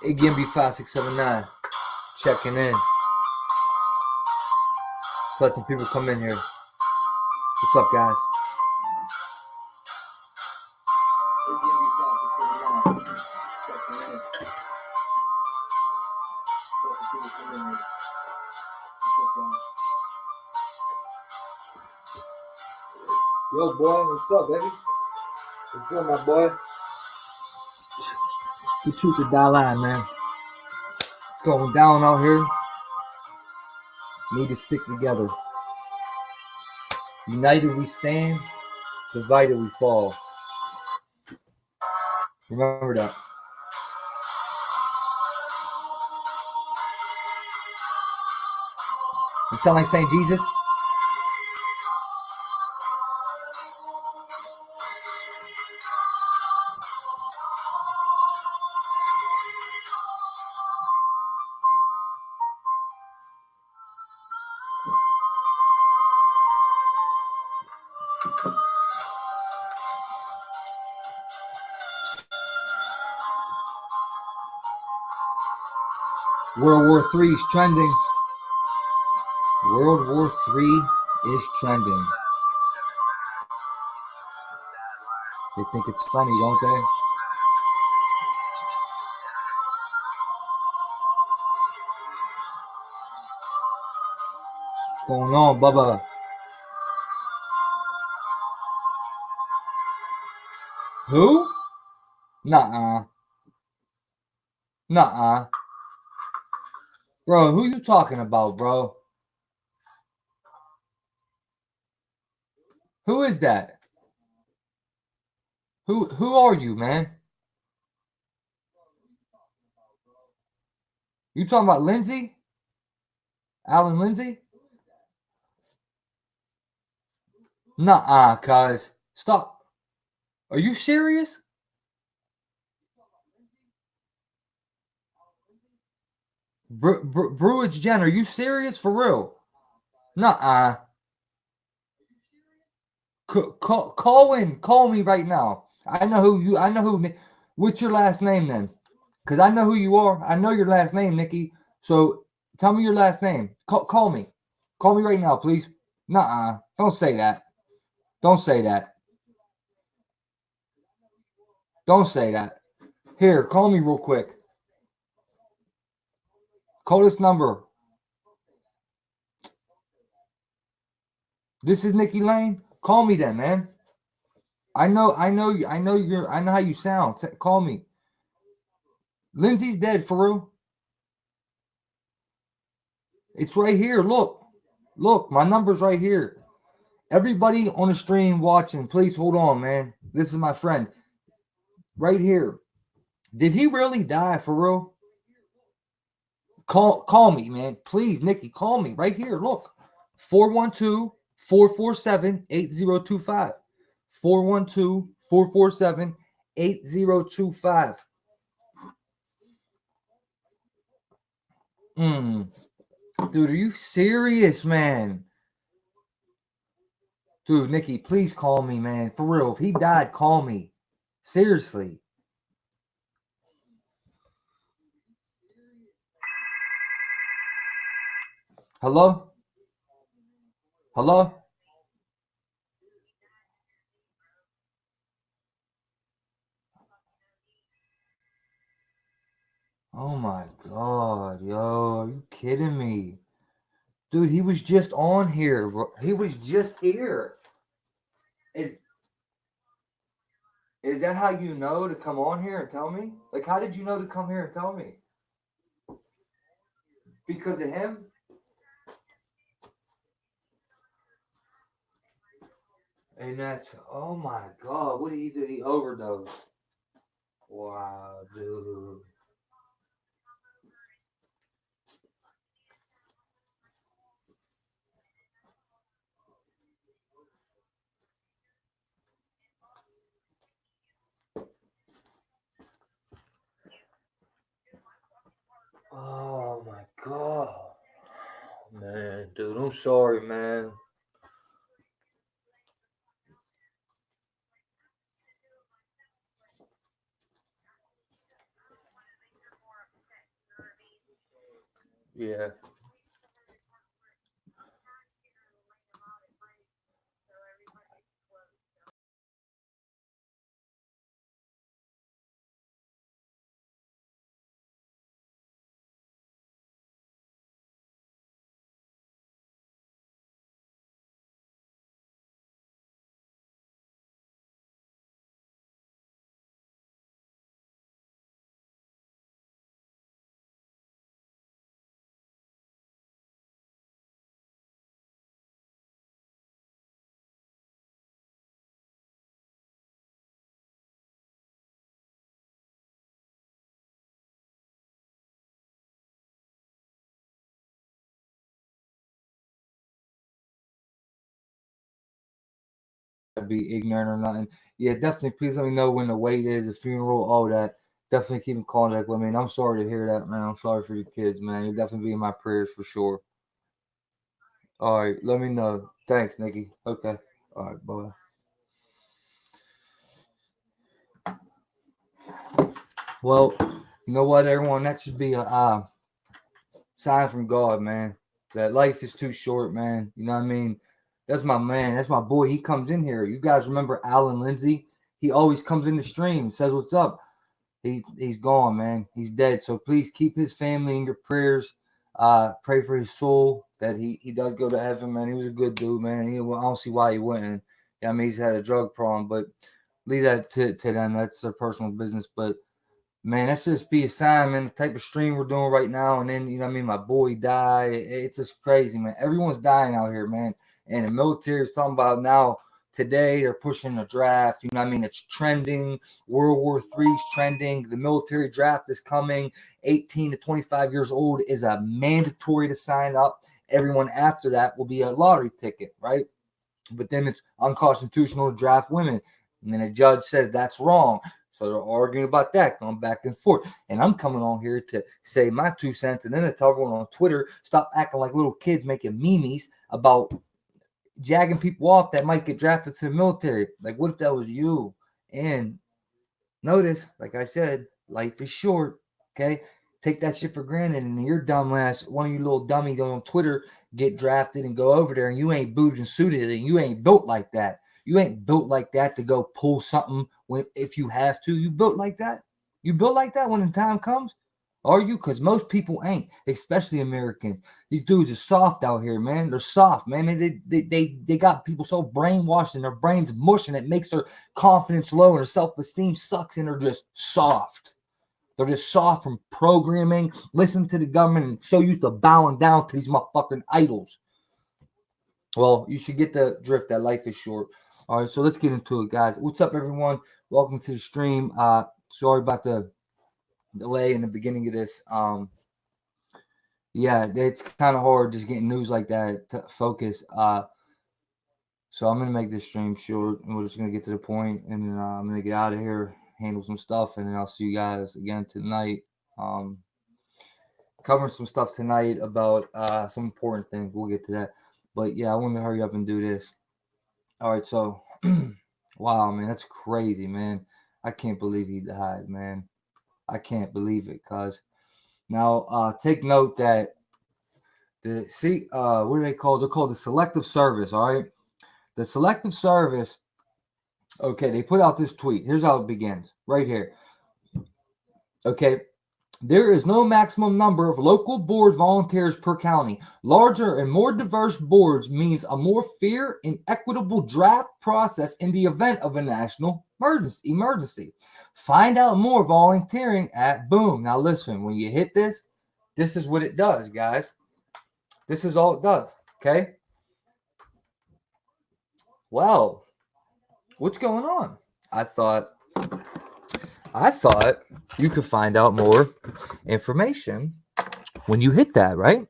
AGMB5679 checking in. Let's let some people come in here. What's up, guys? Yo, boy, what's up, baby? What's good, my boy? The truth to die line, man. It's going down out here. Need to stick together. United we stand, divided we fall. Remember that. You sound like St. Jesus? World War III is trending. World War III is trending. They think it's funny, don't they? What's going on, Bubba? Who? Nuh-uh. Nuh-uh. Bro, who you talking about, bro? Who is that? Who are you, man? You talking about Lindsay? Alan Lindsay? Nuh-uh, cuz. Stop. Are you serious? Brewage Jen, are you serious? For real? Nuh-uh. Call me right now. I know who. What's your last name then? Because I know who you are. I know your last name, Nikki. So tell me your last name. Call me. Call me right now, please. Nuh-uh. Don't say that. Don't say that. Don't say that. Here, call me real quick. Call this number. This is Nikki Lane. Call me then, man. I know how you sound. Call me. Lindsay's dead, for real. It's right here. Look, my number's right here. Everybody on the stream watching, please hold on, man. This is my friend. Right here. Did he really die, for real? Call me, man. Please, Nikki, call me. Right here. Look. 412-447-8025. 412-447-8025. Dude, are you serious, man? Dude, Nikki, please call me, man. For real. If he died, call me. Seriously. Hello? Hello? Oh my God, yo, are you kidding me? Dude, he was just on here. He was just here. Is that how you know to come on here and tell me? Like, how did you know to come here and tell me? Because of him? And that's, oh my God, what did he do? He overdosed. Wow, dude. Oh my God. Man, dude, I'm sorry, man. Yeah. Be ignorant or nothing. Yeah, definitely. Please let me know when the wait is, the funeral, all that. Definitely keep in contact with me. And I'm sorry to hear that, man. I'm sorry for your kids, man. You'll definitely be in my prayers for sure. All right, let me know. Thanks, Nikki. Okay. All right, bye. Well, you know what, everyone? That should be a sign from God, man. That life is too short, man. You know what I mean? That's my man. That's my boy. He comes in here. You guys remember Alan Lindsay? He always comes in the stream, says what's up. He's gone, man. He's dead. So please keep his family in your prayers. Pray for his soul that he does go to heaven, man. He was a good dude, man. I don't see why he wouldn't. Yeah, I mean, he's had a drug problem, but leave that to them. That's their personal business. But man, that's just be a sign, man. The type of stream we're doing right now, and then you know what I mean. My boy died. It's just crazy, man. Everyone's dying out here, man. And the military is talking about now. Today they're pushing a draft. You know what I mean? It's trending. World War III is trending. The military draft is coming. 18 to 25 years old is a mandatory to sign up. Everyone after that will be a lottery ticket, right? But then it's unconstitutional to draft women. And then a judge says that's wrong. So they're arguing about that, going back and forth. And I'm coming on here to say my 2 cents and then to tell everyone on Twitter, stop acting like little kids making memes about jagging people off that might get drafted to the military. Like, what if that was you? And notice, like I said, life is short, okay? Take that shit for granted, and your dumb ass, one of you little dummies on Twitter, get drafted and go over there, and you ain't booted and suited, and you ain't built like that. You ain't built like that to go pull something if you have to. You built like that? You built like that when the time comes? Are you? Because most people ain't, especially Americans. These dudes are soft out here, man. They're soft, man. They got people so brainwashed and their brains mush, and it makes their confidence low and their self-esteem sucks, and they're just soft. They're just soft from programming, listening to the government, and so used to bowing down to these motherfucking idols. Well, you should get the drift that life is short. All right, so let's get into it, guys. What's up, everyone? Welcome to the stream. Sorry about the delay in the beginning of this. Yeah, it's kind of hard just getting news like that to focus. So I'm gonna make this stream short, and we're just gonna get to the point, and then I'm gonna get out of here, handle some stuff, and then I'll see you guys again tonight. Covering some stuff tonight about some important things. We'll get to that, but yeah, I want to hurry up and do this. All right, so wow, man, that's crazy, man. I can't believe he died, man. I can't believe it, cuz. Now, take note that what are they called? They're called the Selective Service, all right? The Selective Service, okay, they put out this tweet. Here's how it begins, right here. Okay, there is no maximum number of local board volunteers per county. Larger and more diverse boards means a more fair and equitable draft process in the event of a national emergency. Find out more volunteering at boom. Now listen, when you hit this, this is what it does, guys. This is all it does, okay? Well, what's going on? I thought you could find out more information when you hit that, right?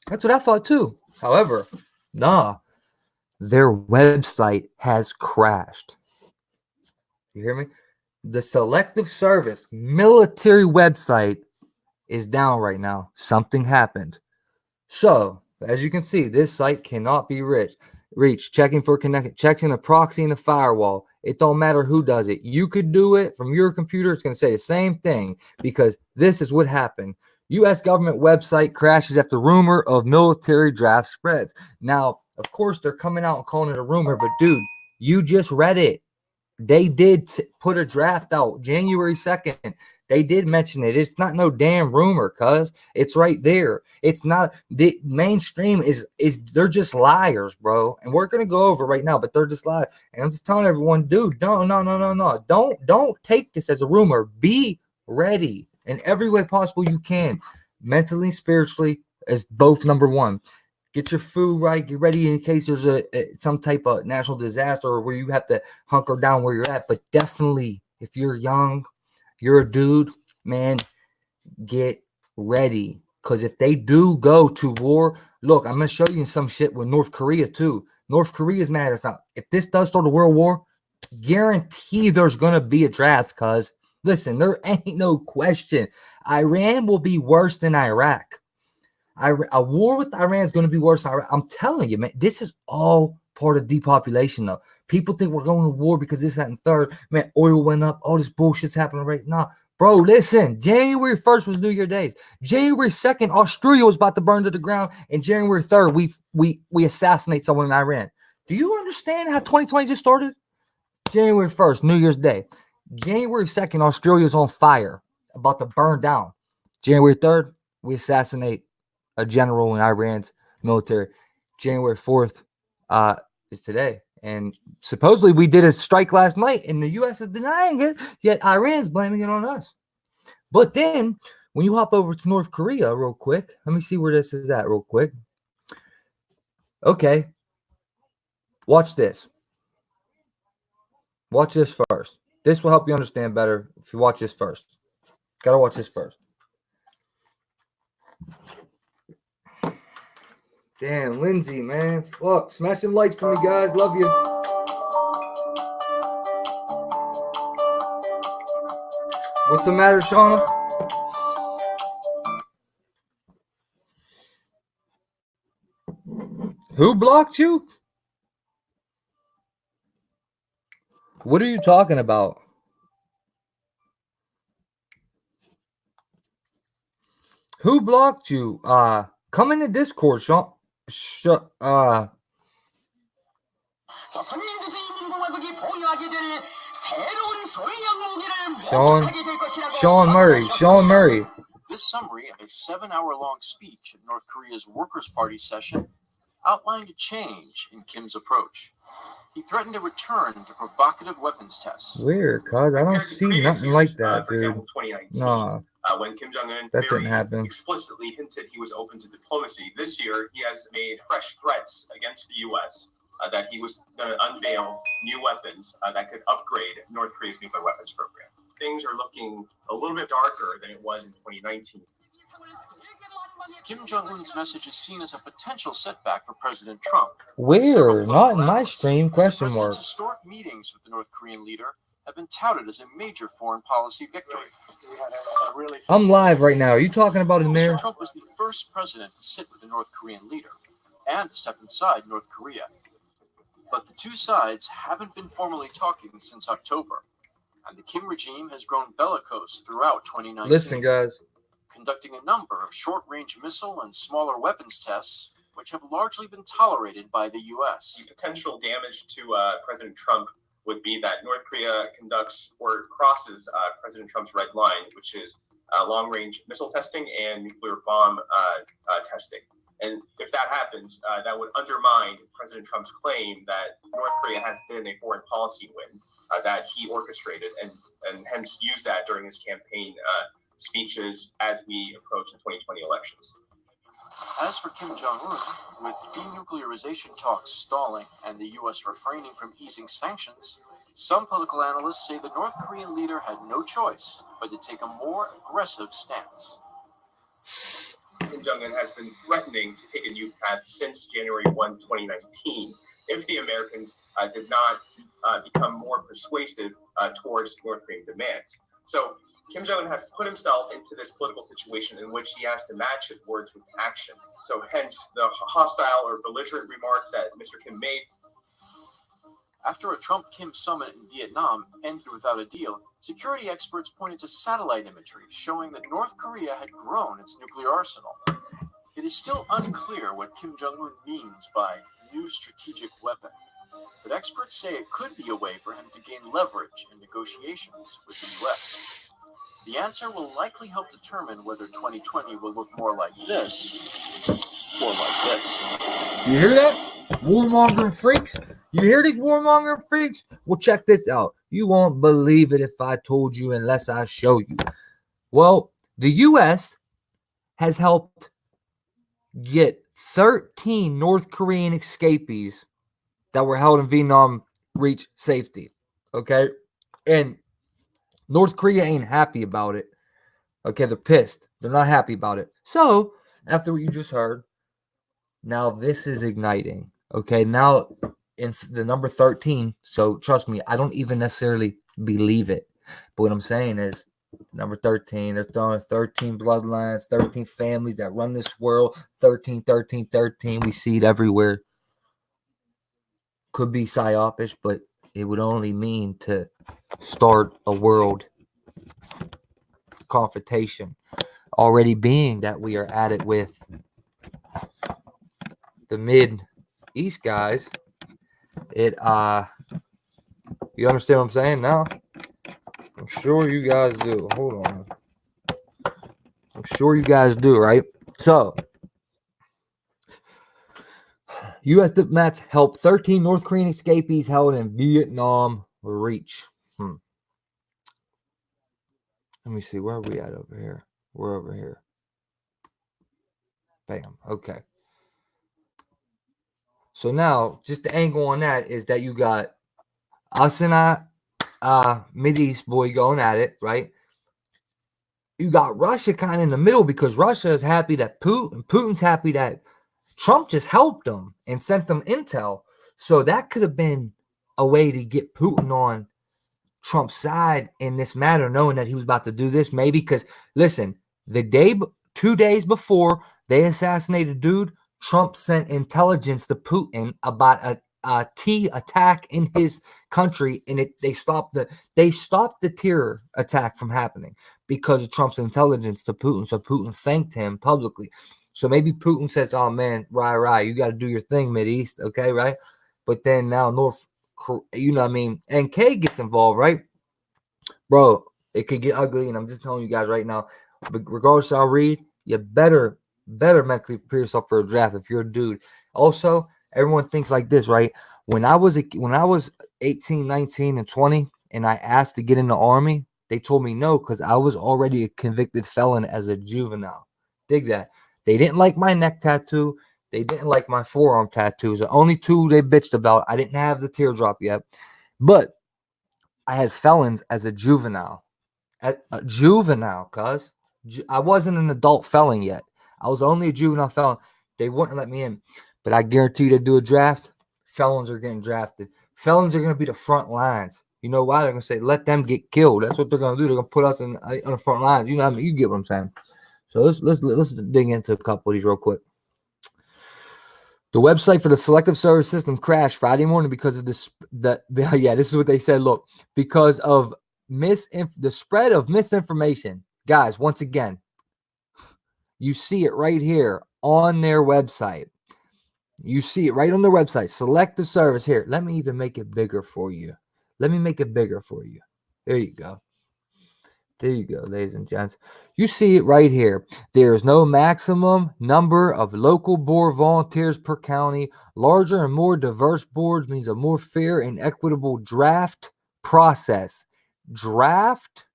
That's what I thought too. However, nah, their website has crashed. You hear me? The Selective Service military website is down right now. Something happened. So, as you can see, this site cannot be reached. Checking for connection, checking a proxy and a firewall. It don't matter who does it. You could do it from your computer. It's going to say the same thing because this is what happened. U.S. government website crashes after rumor of military draft spreads. Now, of course, they're coming out and calling it a rumor, but dude, you just read it. They did put a draft out January 2nd. They did mention it. It's not no damn rumor, cuz it's right there. It's not the mainstream is they're just liars, bro. And we're gonna go over right now, but they're just liars. And I'm just telling everyone, dude, no. Don't take this as a rumor. Be ready in every way possible you can, mentally, spiritually, as both number one. Get your food right. Get ready in case there's some type of national disaster or where you have to hunker down where you're at. But definitely, if you're young, you're a dude, man, get ready. Because if they do go to war, look, I'm going to show you some shit with North Korea too. North Korea's mad at us now. If this does start a world war, guarantee there's going to be a draft because, listen, there ain't no question. Iran will be worse than Iraq. A war with Iran is going to be worse. I'm telling you, man, this is all part of depopulation, though. People think we're going to war because this, that, and third. Man, oil went up. All this bullshit's happening right now. Bro, listen, January 1st was New Year days. January 2nd, Australia was about to burn to the ground. And January 3rd, we assassinate someone in Iran. Do you understand how 2020 just started? January 1st, New Year's Day. January 2nd, Australia's on fire, about to burn down. January 3rd, we assassinate a general in Iran's military. January 4th is today. And supposedly we did a strike last night and the U.S. is denying it, yet Iran's blaming it on us. But then when you hop over to North Korea real quick, let me see where this is at real quick. Okay. Watch this. Watch this first. This will help you understand better if you watch this first. Gotta watch this first. Damn, Lindsay, man. Fuck. Smash some likes for me, guys. Love you. What's the matter, Shauna? Who blocked you? What are you talking about? Who blocked you? Come in the Discord, Sean. Sean, Sean Murray. This summary of a 7-hour-long speech at North Korea's Workers' Party session outlined a change in Kim's approach. He threatened a return to provocative weapons tests. Weird, cuz I don't see nothing like that, for dude. example, 2019, No, when Kim Jong-un that didn't happen. explicitly hinted he was open to diplomacy. This year, he has made fresh threats against the U.S. That he was going to unveil new weapons that could upgrade North Korea's nuclear weapons program. Things are looking a little bit darker than it was in 2019. Kim Jong-un's message is seen as a potential setback for President Trump. Where? Not in my stream? Question The mark. president's historic meetings with the North Korean leader have been touted as a major foreign policy victory. I'm live right now. Are you talking about in there? Mr. Trump was the first president to sit with the North Korean leader and to step inside North Korea. But the two sides haven't been formally talking since October, and the Kim regime has grown bellicose throughout 2019. Listen, guys. Conducting a number of short-range missile and smaller weapons tests, which have largely been tolerated by the U.S. The potential damage to President Trump would be that North Korea conducts or crosses President Trump's red line, which is long-range missile testing and nuclear bomb testing. And if that happens, that would undermine President Trump's claim that North Korea has been a foreign policy win that he orchestrated and hence used that during his campaign speeches as we approach the 2020 elections. As for Kim Jong-un, with denuclearization talks stalling and the U.S. refraining from easing sanctions, some political analysts say the North Korean leader had no choice but to take a more aggressive stance. Kim Jong-un has been threatening to take a new path since January 1, 2019, if the Americans did not become more persuasive towards North Korean demands. So Kim Jong-un has put himself into this political situation in which he has to match his words with action. So hence the hostile or belligerent remarks that Mr. Kim made After a Trump-Kim summit in Vietnam ended without a deal, security experts pointed to satellite imagery showing that North Korea had grown its nuclear arsenal. It is still unclear what Kim Jong-un means by new strategic weapon, but experts say it could be a way for him to gain leverage in negotiations with the US. The answer will likely help determine whether 2020 will look more like this or like this. You hear that? Warmongering freaks? You hear these warmongering freaks? Well, check this out. You won't believe it if I told you unless I show you. Well, the U.S. has helped get 13 North Korean escapees that were held in Vietnam reach safety. Okay? And North Korea ain't happy about it. Okay, they're pissed. They're not happy about it. So, after what you just heard, now this is igniting. Okay, now in the number 13. So, trust me, I don't even necessarily believe it. But what I'm saying is, number 13, they're throwing 13 bloodlines, 13 families that run this world. 13, 13, 13. We see it everywhere. Could be psyopish, but it would only mean to start a world confrontation, already being that we are at it with the Mid-3ast guys. It you understand what I'm saying now? I'm sure you guys do. Hold on. I'm sure you guys do, right? So U.S. diplomats help 13 North Korean escapees held in Vietnam reach. Let me see. Where are we at over here? We're over here. Bam. Okay. So now, just the angle on that is that you got us and Mid-3ast boy going at it, right? You got Russia kind of in the middle because Russia is happy that Putin's happy that Trump just helped them and sent them intel. So that could have been a way to get Putin on Trump's side in this matter, knowing that he was about to do this, maybe because, listen, 2 days before they assassinated dude, Trump sent intelligence to Putin about a T attack in his country, and they stopped the terror attack from happening because of Trump's intelligence to Putin. So Putin thanked him publicly. So maybe Putin says, "Oh man, right, you got to do your thing, Mid-3ast, okay, right?" But then now North, you know what I mean, NK gets involved, right, bro? It could get ugly, and I'm just telling you guys right now. But regardless of how I read, you better mentally prepare yourself for a draft if you're a dude. Also, everyone thinks like this, right? When I was 18, 19, and 20, and I asked to get in the army, they told me no because I was already a convicted felon as a juvenile. Dig that. They didn't like my neck tattoo. They didn't like my forearm tattoos. The only two they bitched about. I didn't have the teardrop yet, but I had felons as a juvenile. Cuz I wasn't an adult felon yet. I was only a juvenile felon. They wouldn't let me in. But I guarantee you they do a draft, felons are getting drafted. Felons are going to be the front lines. You know why? They're going to say, let them get killed. That's what they're going to do. They're going to put us on the front lines. You know what I mean? You get what I'm saying. So let's dig into a couple of these real quick. The website for the Selective Service System crashed Friday morning because of this is what they said. Look, because of the spread of misinformation. Guys, once again, you see it right here on their website. You see it right on their website. Select the service here. Let me even make it bigger for you. Let me make it bigger for you. There you go. There you go, ladies and gents. You see it right here. There is no maximum number of local board volunteers per county. Larger and more diverse boards means a more fair and equitable draft process. Draft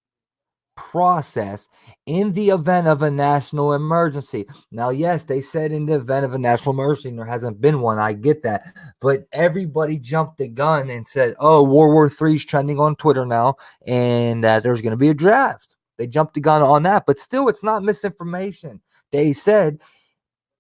process in the event of a national emergency. Now, yes, they said in the event of a national emergency, and there hasn't been one. I get that. But everybody jumped the gun and said, oh, World War III is trending on Twitter now, and there's going to be a draft. They jumped the gun on that. But still, it's not misinformation. They said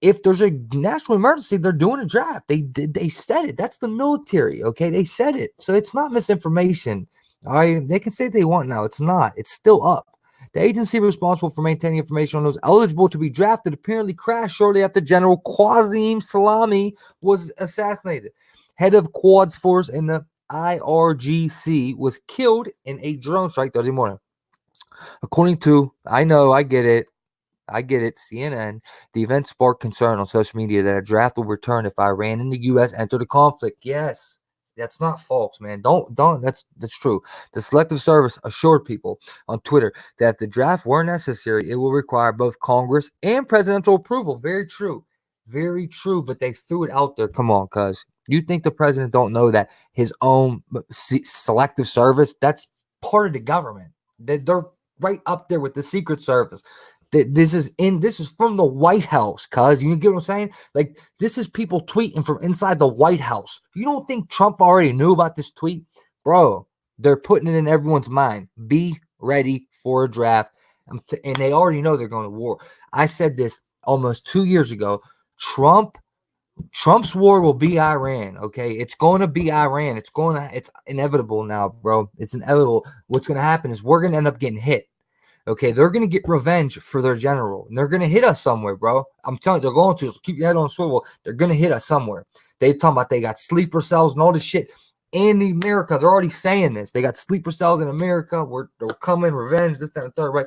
if there's a national emergency, they're doing a draft. They said it. That's the military, okay? They said it. So it's not misinformation. All right, they can say they want now. It's not. It's still up. The agency responsible for maintaining information on those eligible to be drafted apparently crashed shortly after General Qasem Soleimani was assassinated. Head of Quds Force in the IRGC was killed in a drone strike Thursday morning. According to, I know, I get it, CNN, the event sparked concern on social media that a draft will return if Iran and the U.S. enter the conflict. Yes, that's not false, man. Don't. That's true. The Selective Service assured people on Twitter that if the draft were necessary, it will require both Congress and presidential approval. Very true. Very true. But they threw it out there. Come on, cuz. You think the president don't know that his own Selective Service, that's part of the government. They're right up there with the Secret Service. This is from the White House, cuz. You get what I'm saying? Like, this is people tweeting from inside the White House. You don't think Trump already knew about this tweet? Bro, they're putting it in everyone's mind. Be ready for a draft. And they already know they're going to war. I said this almost 2 years ago. Trump's war will be Iran, okay? It's going to be Iran. It's inevitable now, bro. It's inevitable. What's going to happen is we're going to end up getting hit. Okay, they're going to get revenge for their general. And they're going to hit us somewhere, bro. I'm telling you, they're going to. So keep your head on a swivel. They're going to hit us somewhere. They talking about they got sleeper cells and all this shit in America. They're already saying this. They got sleeper cells in America. They're coming, revenge, this, that, and third, right?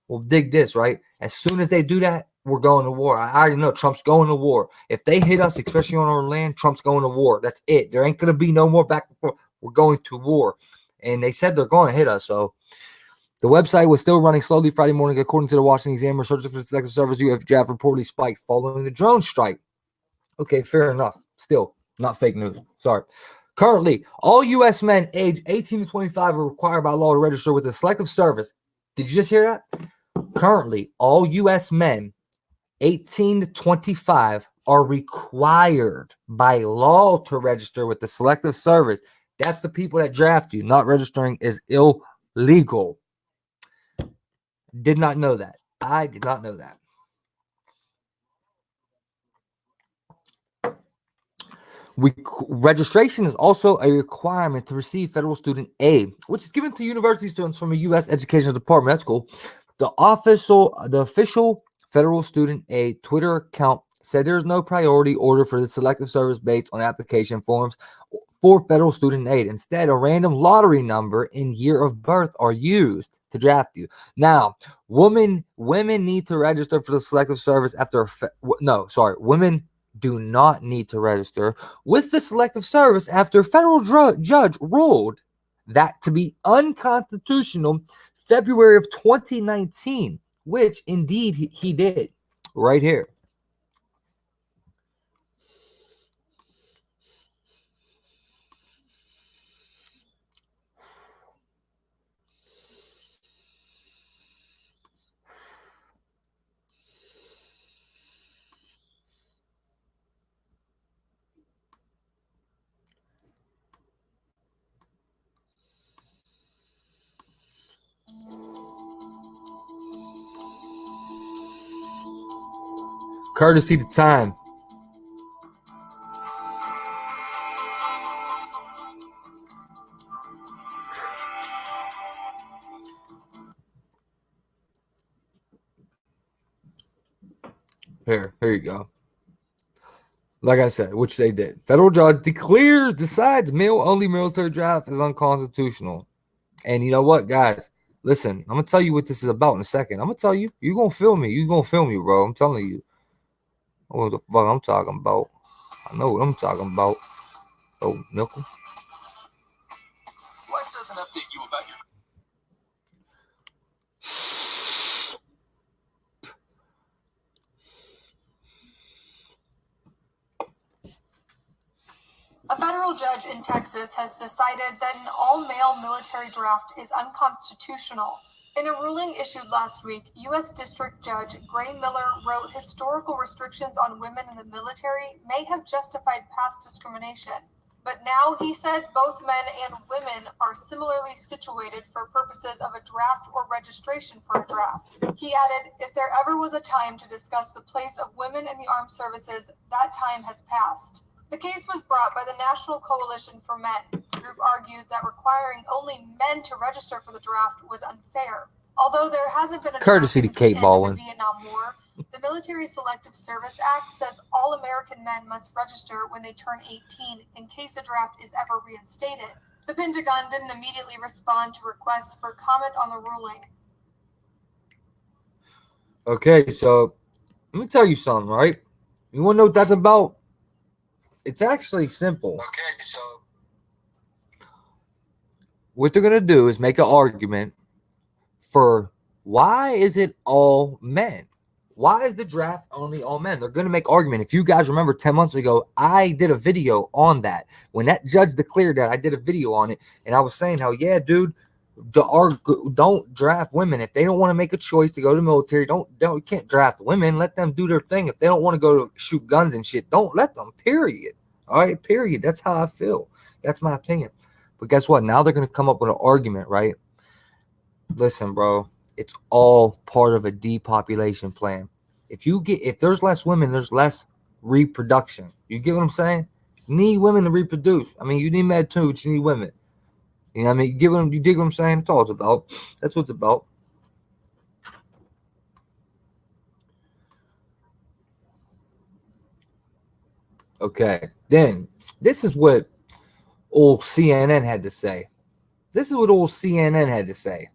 Well, dig this, right? As soon as they do that, we're going to war. I already know Trump's going to war. If they hit us, especially on our land, Trump's going to war. That's it. There ain't going to be no more back and forth. We're going to war. And they said they're going to hit us, so... The website was still running slowly Friday morning, according to the Washington Examiner. Searches for the Selective Service UF draft reportedly spiked following the drone strike. Okay, fair enough. Still, not fake news. Sorry. Currently, all U.S. men aged 18 to 25 are required by law to register with the Selective Service. Did you just hear that? Currently, all U.S. men 18 to 25 are required by law to register with the Selective Service. That's the people that draft you. Not registering is illegal. Did not know that. I did not know that. Registration is also a requirement to receive federal student aid, which is given to university students from a U.S. Education Department. That's cool. The official federal student aid Twitter account said there is no priority order for the Selective Service based on application forms for federal student aid. Instead, a random lottery number and year of birth are used to draft you. Now, women need to register for the Selective Service after women do not need to register with the Selective Service after a federal judge ruled that to be unconstitutional February of 2019, which indeed he did right here. Courtesy to time. Here you go. Like I said, which they did. Federal judge decides male-only military draft is unconstitutional. And you know what, guys? Listen, I'm going to tell you what this is about in a second. I'm going to tell you. You're going to feel me. You're going to feel me, bro. I'm telling you. What the fuck I'm talking about. I know what I'm talking about. Oh, Nickel. Life doesn't update you about your... A federal judge in Texas has decided that an all-male military draft is unconstitutional. In a ruling issued last week, U.S. District Judge Gray Miller wrote historical restrictions on women in the military may have justified past discrimination. But now, he said, both men and women are similarly situated for purposes of a draft or registration for a draft. He added, if there ever was a time to discuss the place of women in the armed services, that time has passed. The case was brought by the National Coalition for Men. The group argued that requiring only men to register for the draft was unfair. Although there hasn't been a courtesy to Kate Baldwin. The Vietnam War, the Military Selective Service Act says all American men must register when they turn 18 in case a draft is ever reinstated. The Pentagon didn't immediately respond to requests for comment on the ruling. Okay, so let me tell you something, right? You want to know what that's about? It's actually simple. Okay, so What they're going to do is make an argument for why is it all men? Why is the draft only all men? They're going to make argument. If you guys remember 10 months ago, I did a video on that. When that judge declared that, I did a video on it. And I was saying how, yeah, dude, don't draft women. If they don't want to make a choice to go to the military, you can't draft women. Let them do their thing. If they don't want to go to shoot guns and shit, don't let them, period. All right, period. That's how I feel. That's my opinion. But guess what? Now they're going to come up with an argument, right? Listen, bro, it's all part of a depopulation plan. If there's less women, there's less reproduction. You get what I'm saying? You need women to reproduce. I mean, you need men too, but you need women. You know what I mean? You dig what I'm saying? That's all it's about. That's what it's about. Okay. Then, this is what old CNN had to say. This is what old CNN had to say.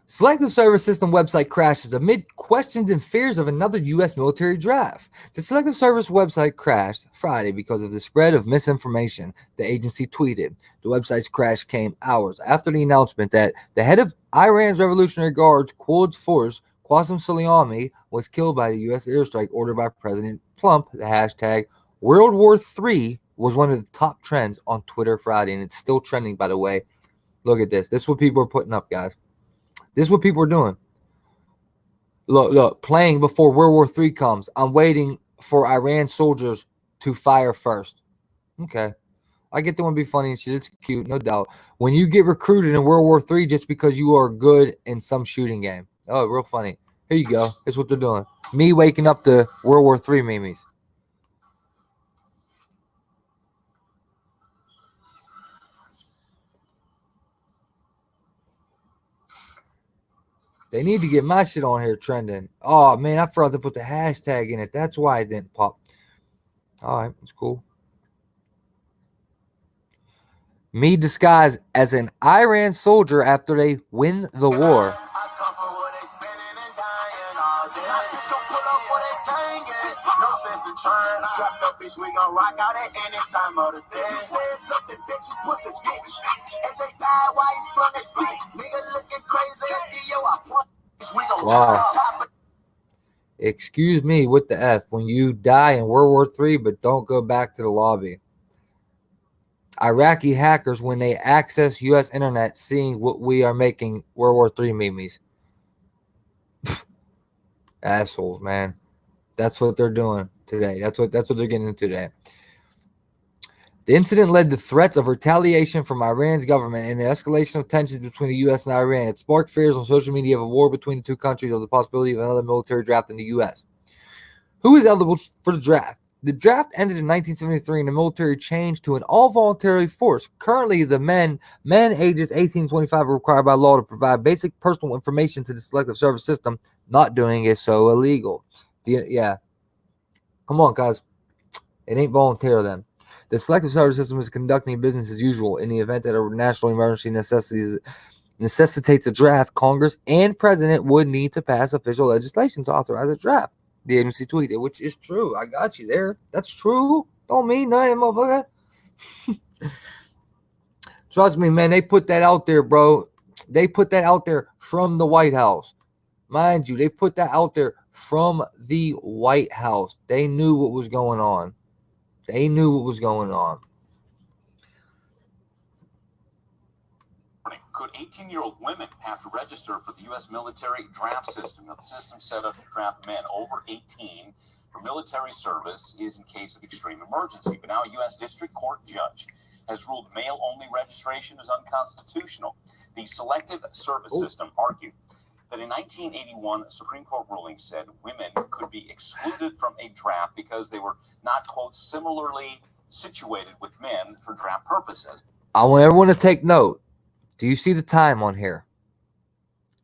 Selective Service System website crashes amid questions and fears of another U.S. military draft. The Selective Service website crashed Friday because of the spread of misinformation, the agency tweeted. The website's crash came hours after the announcement that the head of Iran's Revolutionary Guard Quds Force, Qasem Soleimani, was killed by the U.S. airstrike ordered by President Trump. The hashtag World War III was one of the top trends on Twitter Friday, and it's still trending, by the way. Look at this. This is what people are putting up, guys. This is what people are doing. Look, playing before World War III comes. I'm waiting for Iran soldiers to fire first. Okay. I get the one to be funny and shit. It's cute, no doubt. When you get recruited in World War III just because you are good in some shooting game. Oh, real funny. Here you go. Here's what they're doing. Me waking up to World War III memes. They need to get my shit on here trending. Oh, man, I forgot to put the hashtag in it. That's why it didn't pop. All right, it's cool. Me disguised as an Iran soldier after they win the war. Wow. Excuse me with the F when you die in World War III, but don't go back to the lobby. Iraqi hackers when they access U.S. internet seeing what we are making World War III memes. Assholes, man. That's what they're doing today. That's what they're getting into today. The incident led to threats of retaliation from Iran's government and the escalation of tensions between the U.S. and Iran. It sparked fears on social media of a war between the two countries of the possibility of another military draft in the U.S. Who is eligible for the draft? The draft ended in 1973 and the military changed to an all-voluntary force. Currently, the men ages 18 to 25 are required by law to provide basic personal information to the Selective Service System. Not doing is so illegal. Yeah. Come on, guys. It ain't voluntary then. The Selective Service System is conducting business as usual. In the event that a national emergency necessitates a draft, Congress and President would need to pass official legislation to authorize a draft. The agency tweeted, which is true. I got you there. That's true. Don't mean nothing, motherfucker. Trust me, man. They put that out there, bro. They put that out there from the White House. Mind you, they put that out there from the White House. They knew what was going on. They knew what was going on. Could 18-year-old women have to register for the U.S. military draft system? Now, the system set up to draft men over 18 for military service is in case of extreme emergency. But now a U.S. District Court judge has ruled male-only registration is unconstitutional. The Selective Service System argued that in 1981, a Supreme Court ruling said women could be excluded from a draft because they were not, quote, similarly situated with men for draft purposes. I want everyone to take note. Do you see the time on here?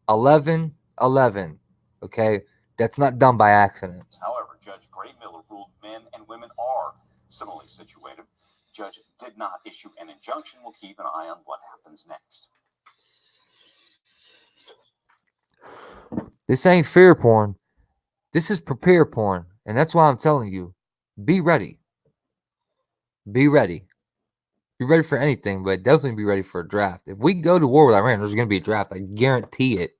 11:11. Okay? That's not done by accident. However, Judge Gray Miller ruled men and women are similarly situated. judge did not issue an injunction. We'll keep an eye on what happens next. This ain't fear porn. This is prepare porn. And that's why I'm telling you, be ready. Be ready. Be ready for anything, but definitely be ready for a draft. If we go to war with Iran, there's going to be a draft. I guarantee it.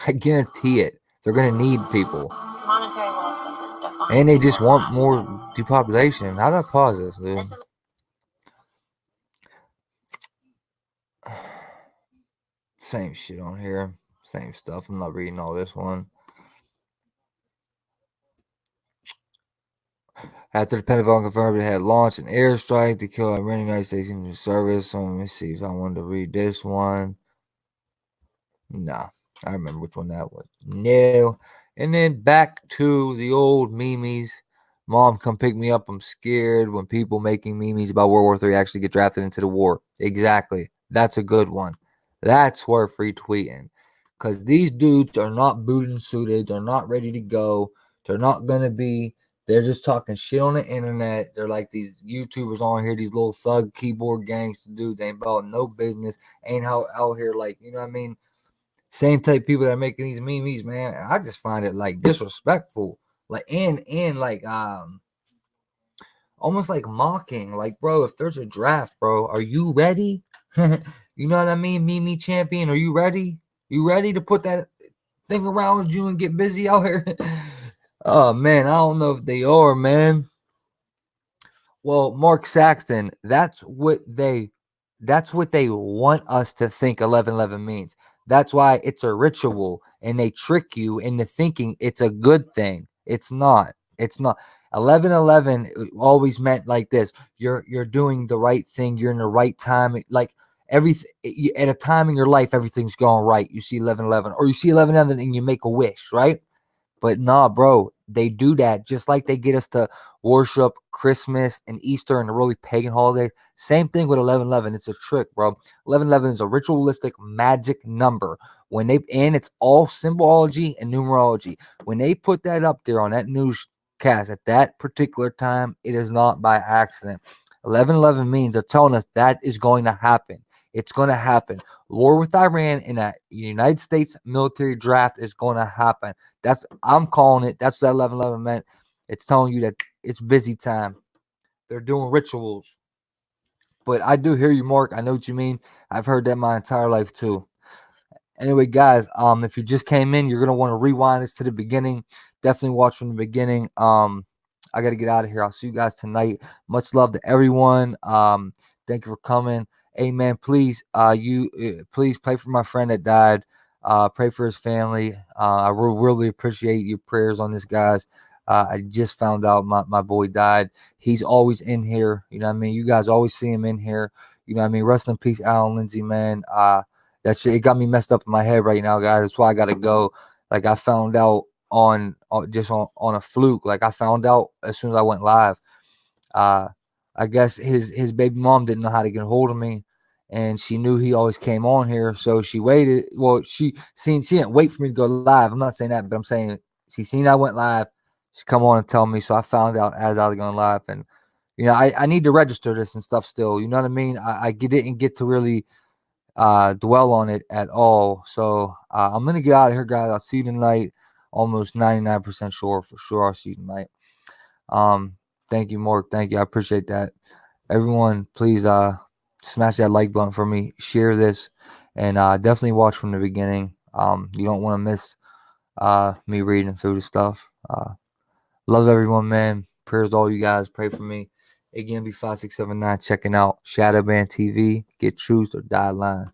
I guarantee it. They're going to need people. Monetary wealth doesn't define. And they just want more depopulation. How do I pause this, dude? Same shit on here. Same stuff. I'm not reading all this one. After the Pentagon confirmed it had launched an airstrike to kill Iranian United States Union service. So let me see if I wanted to read this one. Nah, I remember which one that was. No. And then back to the old memes. Mom, come pick me up. I'm scared when people making memes about World War III actually get drafted into the war. Exactly. That's a good one. That's worth retweeting. Because these dudes are not booted and suited. They're not ready to go. They're not going to be. They're just talking shit on the internet. They're like these YouTubers on here, these little thug keyboard gangster dudes. Ain't about no business. Ain't out here like, you know what I mean? Same type of people that are making these memes, man. And I just find it like disrespectful. Like and like almost like mocking. Like, bro, if there's a draft, bro, are you ready? You know what I mean? Meme champion, are you ready? You ready to put that thing around you and get busy out here? Oh man, I don't know if they are, man. Well, Mark Saxton, that's what they want us to think 1111 means. That's why it's a ritual and they trick you into thinking it's a good thing. It's not. It's not. 1111 always meant like this. You're doing the right thing. You're in the right time. Like everything at a time in your life, everything's going right. You see 1111 or you see 1111 and you make a wish, right? But nah, bro, they do that just like they get us to worship Christmas and Easter and the really pagan holidays. Same thing with 1111. It's a trick, bro. 1111 is a ritualistic magic number. And it's all symbology and numerology. When they put that up there on that newscast at that particular time, it is not by accident. 1111 means they're telling us that is going to happen. It's going to happen. War with Iran and a United States military draft is going to happen. I'm calling it. That's what 1111 meant. It's telling you that it's busy time. They're doing rituals. But I do hear you, Mark. I know what you mean. I've heard that my entire life too. Anyway, guys, if you just came in, you're going to want to rewind this to the beginning. Definitely watch from the beginning. I got to get out of here. I'll see you guys tonight. Much love to everyone. Thank you for coming. Hey, man, please, please pray for my friend that died. Pray for his family. I really appreciate your prayers on this, guys. I just found out my boy died. He's always in here. You know what I mean? You guys always see him in here. You know what I mean? Rest in peace, Alan Lindsay, man. That shit, it got me messed up in my head right now, guys. That's why I got to go. Like, I found out on a fluke. Like, I found out as soon as I went live. I guess his baby mom didn't know how to get a hold of me, and she knew he always came on here, so she waited. Well, she didn't wait for me to go live. I'm not saying that, but I'm saying she seen I went live. She come on and tell me, so I found out as I was going live, and you know I need to register this and stuff still. You know what I mean? I didn't get to really dwell on it at all. So I'm gonna get out of here, guys. I'll see you tonight. Almost 99% sure for sure I'll see you tonight. Thank you, Mark. Thank you. I appreciate that. Everyone, please smash that like button for me. Share this, and definitely watch from the beginning. You don't want to miss me reading through the stuff. Love everyone, man. Prayers to all you guys. Pray for me. Again, be 5679 checking out Shadowban TV. Get truth or die line.